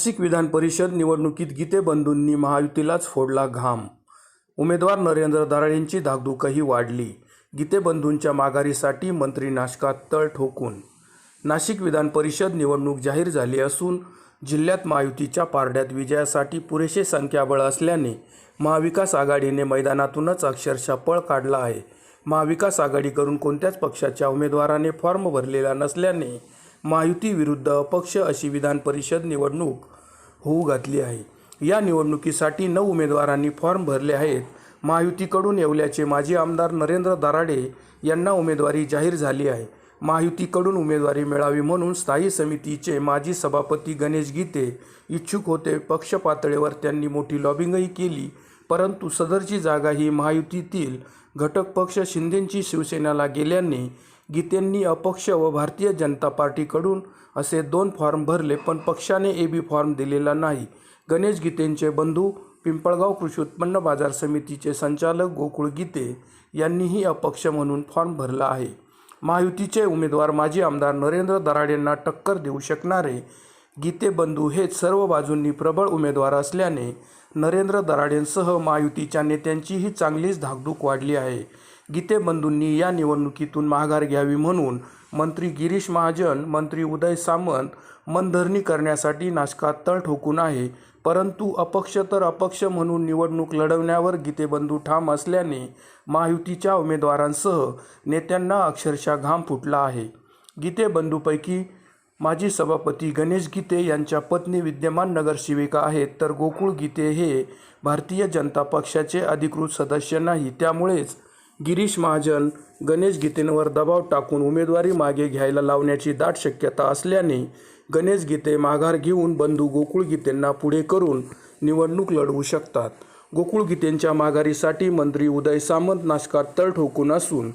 नाशिक विधान परिषद निवडणुकीत गीते बंधूंनी महायुतीलाच फोडला घाम. उमेदवार नरेंद्र दराडेंची धाकधूकही वाढली. गीते बंधूंच्या माघारीसाठी मंत्री नाशकात तळ ठोकून. नाशिक विधान परिषद निवडणूक जाहीर झाली असून जिल्ह्यात महायुतीच्या पारड्यात विजयासाठी पुरेसे संख्याबळ असल्याने महाविकास आघाडीने मैदानातूनच अक्षरशः पळ काढला आहे. महाविकास आघाडीकडून कोणत्याच पक्षाच्या उमेदवाराने फॉर्म भरलेला नसल्याने महायुती विरुद्ध अपक्ष अशी विधान परिषद निवडणूक होऊ घातली आहे. या निवडणुकीसाठी 9 उमेदवारांनी फॉर्म भरले आहेत. महायुतीकडून येवल्याचे माजी आमदार नरेंद्र दराडे यांना उमेदवारी जाहीर झाली आहे. महायुतीकडून उमेदवारी मिळावी म्हणून स्थायी समितीचे माजी सभापती गणेश गीते इच्छुक होते. पक्ष पातळीवर त्यांनी मोठी लॉबिंगही केली, परंतु सदरची जागा ही महायुतीतील घटक पक्ष शिंदेंची शिवसेनेला गेल्याने गीतेंनी अपक्ष व भारतीय जनता पार्टीकडून असे 2 फॉर्म भरले, पण पक्षाने AB फॉर्म दिलेला नाही. गणेश गीतेंचे बंधू पिंपळगाव कृषी उत्पन्न बाजार समितीचे संचालक गोकुळ गीते यांनीही अपक्ष म्हणून फॉर्म भरला आहे. महायुतीचे उमेदवार माजी आमदार नरेंद्र दराडेंना टक्कर देऊ शकणारे गीते बंधू हेच सर्व बाजूंनी प्रबळ उमेदवार असल्याने नरेंद्र दराडेंसह महायुतीच्या नेत्यांचीही चांगलीच धाकधूक वाढली आहे. गीते बंधूंनी या निवडणुकीतून माघार घ्यावी म्हणून मंत्री गिरीश महाजन, मंत्री उदय सामंत मनधरणी करण्यासाठी नाशकात तळ ठोकून आहे. परंतु अपक्ष तर अपक्ष म्हणून निवडणूक लढवण्यावर गीते बंधू ठाम असल्याने महायुतीच्या उमेदवारांसह नेत्यांना अक्षरशः घाम फुटला आहे. गीते बंधूपैकी माजी सभापती गणेश गीते यांच्या पत्नी विद्यमान नगरसेविका आहेत, तर गोकुळ गीते हे भारतीय जनता पक्षाचे अधिकृत सदस्य नाही. त्यामुळेच गिरीश महाजन गणेश गीतेंवर दबाव टाकून उमेदवारी मागे घ्यायला लावण्याची दाट शक्यता असल्याने गणेश गीते माघार घेऊन बंधू गोकुळ गीतेंना पुढे करून निवडणूक लढवू शकतात. गोकुळ गीतेंच्या माघारीसाठी मंत्री उदय सामंत नाशकात तळ ठोकून असून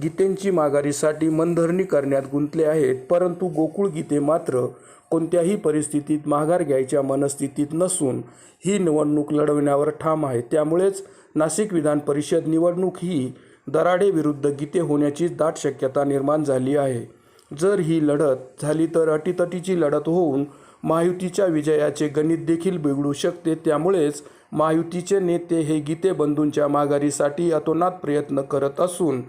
गीतेंची माघारीसाठी मनधरणी करण्यात गुंतले आहेत. परंतु गोकुळ गीते मात्र कोणत्याही परिस्थितीत माघार घ्यायच्या मनस्थितीत नसून ही निवडणूक लढवण्यावर ठाम आहे. त्यामुळेच नाशिक विधान परिषद निवडणूक ही दराडे विरुद्ध गीते होण्याची दाट शक्यता निर्माण झाली आहे. जर ही लढत झाली तर अटीतटीची लढत होऊन महायुतीच्या विजयाचे गणित देखील बिघडू शकते. त्यामुळेच महायुतीचे नेते हे गीते बंधूंच्या माघारीसाठी अतोनात प्रयत्न करत असून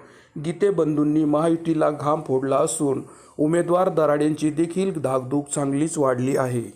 गीते बंधूंनी महायुतीला घाम फोडला असून उमेदवार दराडेंची देखील धाकधूक चांगलीच वाढली आहे.